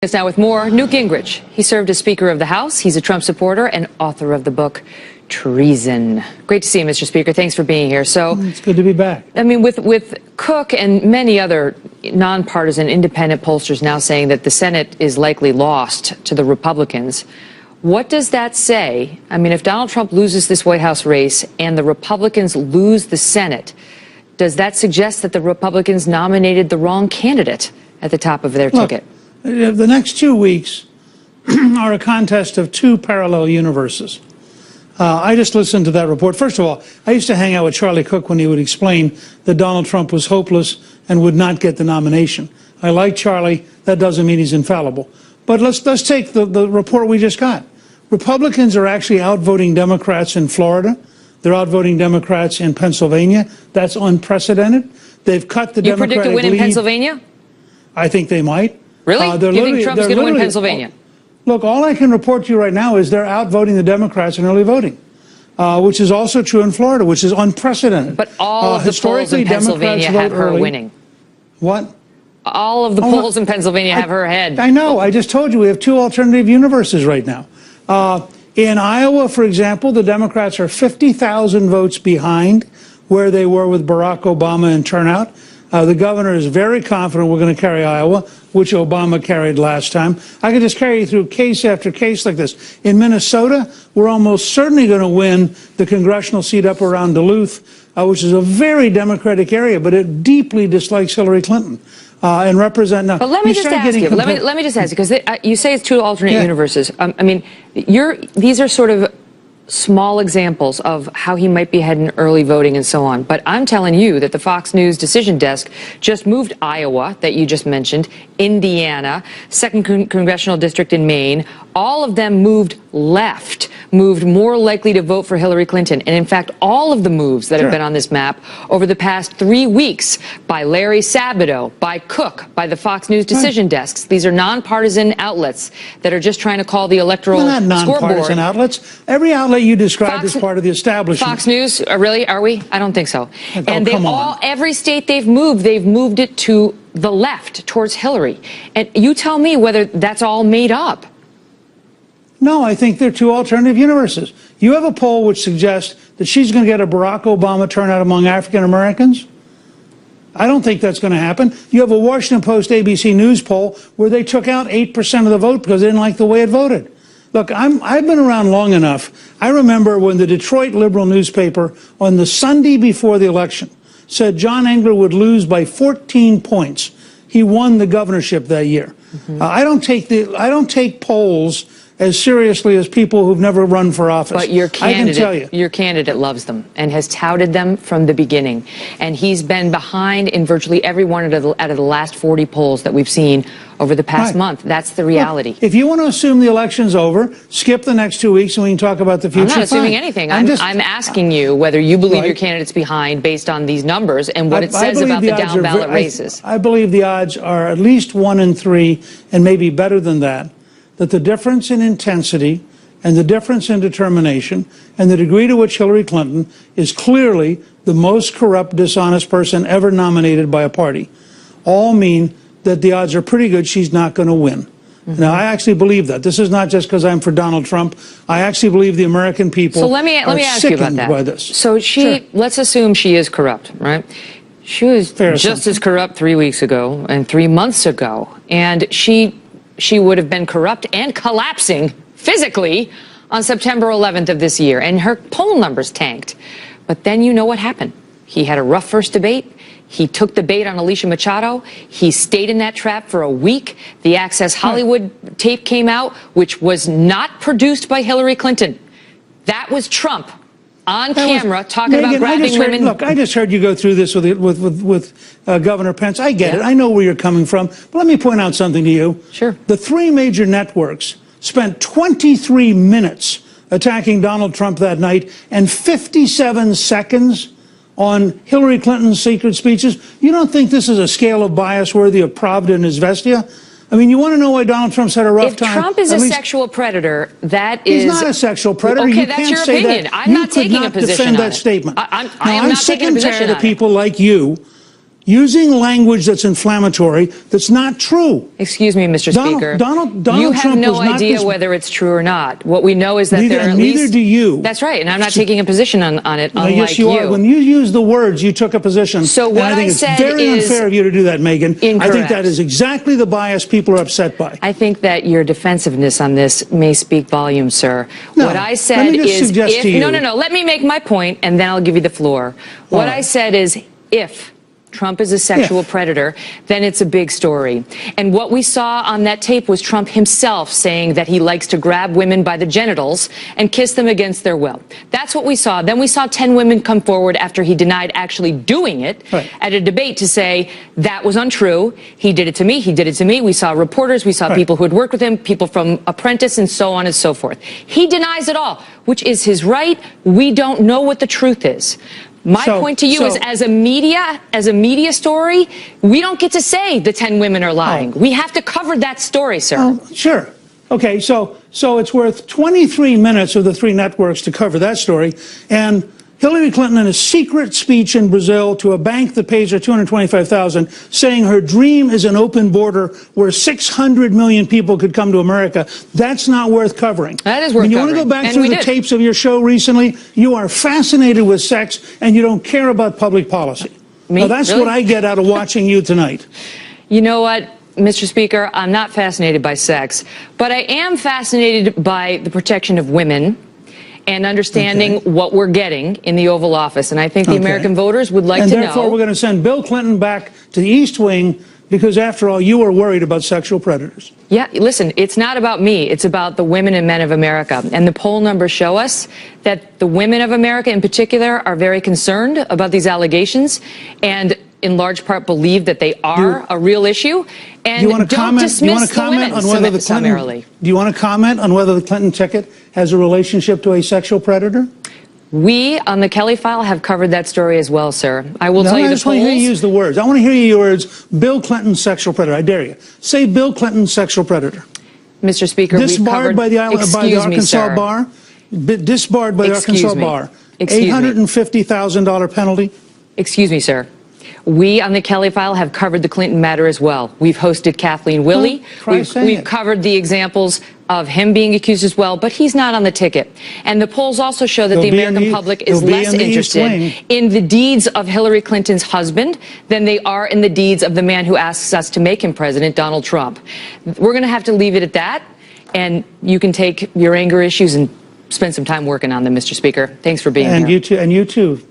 Us now with more. Newt Gingrich. He served as Speaker of the House. He's a Trump supporter and author of the book Treason. Great to see you, Mr. Speaker. Thanks for being here. So it's good to be back. I mean, with Cook and many other nonpartisan independent pollsters now saying that the Senate is likely lost to the Republicans, what does that say? I mean, if Donald Trump loses this White House race and the Republicans lose the Senate, does that suggest that the Republicans nominated the wrong candidate at the top of their ticket? The next 2 weeks are a contest of two parallel universes. I just listened to that report. First of all, I used to hang out with Charlie Cook when he would explain that Donald Trump was hopeless and would not get the nomination. I like Charlie. That doesn't mean he's infallible. But let's take the report we just got. Republicans are actually outvoting Democrats in Florida. They're outvoting Democrats in Pennsylvania. That's unprecedented. They've cut the Democratic lead. You predict a win in Pennsylvania? I think they might. Really? Do you think Trump's going to win Pennsylvania? Look, all I can report to you right now is they're outvoting the Democrats in early voting, which is also true in Florida, which is unprecedented. But all of the polls in Pennsylvania have her winning. What? All of the polls in Pennsylvania have her ahead. I know. I just told you we have two alternative universes right now. In Iowa, for example, the Democrats are 50,000 votes behind where they were with Barack Obama in turnout. The governor is very confident we're going to carry Iowa, which Obama carried last time. I can just carry you through case after case like this. In Minnesota, we're almost certainly going to win the congressional seat up around Duluth, which is a very Democratic area, but it deeply dislikes Hillary Clinton. And represent now. But let me just ask you. Let me just ask you, because you say it's two alternate universes. I mean, these are sort of small examples of how he might be heading early voting and so on. But I'm telling you that the Fox News decision desk just moved Iowa, that you just mentioned, Indiana, 2nd Congressional District in Maine. All of them moved left, moved more likely to vote for Hillary Clinton. And in fact, all of the moves that have been on this map over the past 3 weeks by Larry Sabato, by Cook, by the Fox News decision desks. These are nonpartisan outlets that are just trying to call the electoral scoreboard. Not nonpartisan outlets. Every outlet you described as part of the establishment. Fox News, really? Are we? I don't think so. And they've every state they've moved it to the left, towards Hillary. And you tell me whether that's all made up. No, I think they're two alternative universes. You have a poll which suggests that she's going to get a Barack Obama turnout among African Americans. I don't think that's going to happen. You have a Washington Post ABC News poll where they took out 8% of the vote because they didn't like the way it voted. Look, I've been around long enough. I remember when the Detroit Liberal newspaper on the Sunday before the election said John Engler would lose by 14 points. He won the governorship that year. I don't take polls as seriously as people who've never run for office. But your candidate loves them and has touted them from the beginning. And he's been behind in virtually every one out of the last 40 polls that we've seen over the past month. That's the reality. Look, if you want to assume the election's over, skip the next 2 weeks and we can talk about the future. I'm not assuming anything. I'm asking you whether you believe your candidate's behind based on these numbers and what it says about the down ballot races. I believe the odds are at least 1 in 3 and maybe better than that the difference in intensity and the difference in determination and the degree to which Hillary Clinton is clearly the most corrupt, dishonest person ever nominated by a party all mean that the odds are pretty good she's not going to win. Now, I actually believe that. This is not just because I'm for Donald Trump. I actually believe the American people let me ask you about that. By this. So let's assume she is corrupt, right? She was just as corrupt 3 weeks ago and 3 months ago. And she would have been corrupt and collapsing physically on September 11th of this year. And her poll numbers tanked. But then you know what happened. He had a rough first debate. He took the bait on Alicia Machado. He stayed in that trap for a week. The Access Hollywood tape came out, which was not produced by Hillary Clinton. That was Trump on camera talking about grabbing women. Look, I just heard you go through this with Governor Pence. I get it. I know where you're coming from. But let me point out something to you. Sure. The 3 major networks spent 23 minutes attacking Donald Trump that night and 57 seconds on Hillary Clinton's secret speeches. You don't think this is a scale of bias worthy of Pravda and Izvestia? I mean, you want to know why Donald Trump's had a rough time? If Trump is a sexual predator, that is... He's not a sexual predator. Okay, that's your opinion. I'm not taking a position on it. You could not defend that statement. I'm not sick taking a and position tired of people like you using language that's inflammatory, that's not true. Excuse me, Mr. Speaker. Donald you have Trump no was not idea this, whether it's true or not. What we know is that neither, there are at neither least... do you. That's right, and I'm not taking a position on it, unlike yes, you are. When you use the words, you took a position. So what and I think said it's very is unfair of you to do that, Megyn. incorrect. I think that is exactly the bias people are upset by. I think that your defensiveness on this may speak volumes, sir. No, what I said let me just is suggest to you. No, let me make my point, and then I'll give you the floor. What I said is if Trump is a sexual predator, then it's a big story. And what we saw on that tape was Trump himself saying that he likes to grab women by the genitals and kiss them against their will. That's what we saw. Then we saw 10 women come forward after he denied actually doing it at a debate to say that was untrue. He did it to me. He did it to me. We saw reporters. We saw people who had worked with him, people from Apprentice, and so on and so forth. He denies it all, which is his right. We don't know what the truth is. My point to you is, as a media story, we don't get to say the 10 women are lying. We have to cover that story, sir. Sure. Okay, so it's worth 23 minutes of the three networks to cover that story. And Hillary Clinton, in a secret speech in Brazil to a bank that pays her $225,000, saying her dream is an open border where 600 million people could come to America. That's not worth covering. That is worth covering. You want to go back through the tapes of your show recently? You are fascinated with sex, and you don't care about public policy. Me? Now, that's what I get out of watching you tonight. You know what, Mr. Speaker? I'm not fascinated by sex, but I am fascinated by the protection of women and understanding what we're getting in the Oval Office. And I think the American voters would like to know. And therefore, we're going to send Bill Clinton back to the East Wing because, after all, you were worried about sexual predators. Yeah, listen, it's not about me. It's about the women and men of America. And the poll numbers show us that the women of America in particular are very concerned about these allegations and in large part believe that they are a real issue. And don't dismiss the women summarily. Do you want to comment on whether the Clinton ticket has a relationship to a sexual predator? We, on the Kelly file, have covered that story as well, sir. I will tell you the polls. I just want to hear you use the words. I want to hear you use the words, Bill Clinton, sexual predator. I dare you. Say Bill Clinton, sexual predator. Mr. Speaker, disbarred by the Arkansas bar. Disbarred by the Arkansas bar. $850,000 penalty. Excuse me, sir. We on the Kelly file have covered the Clinton matter as well. We've hosted Kathleen Willey. We've covered the examples of him being accused as well, but he's not on the ticket. And the polls also show that the American public is less interested in the deeds of Hillary Clinton's husband than they are in the deeds of the man who asks us to make him president, Donald Trump. We're going to have to leave it at that, and you can take your anger issues and spend some time working on them, Mr. Speaker. Thanks for being here. And you too.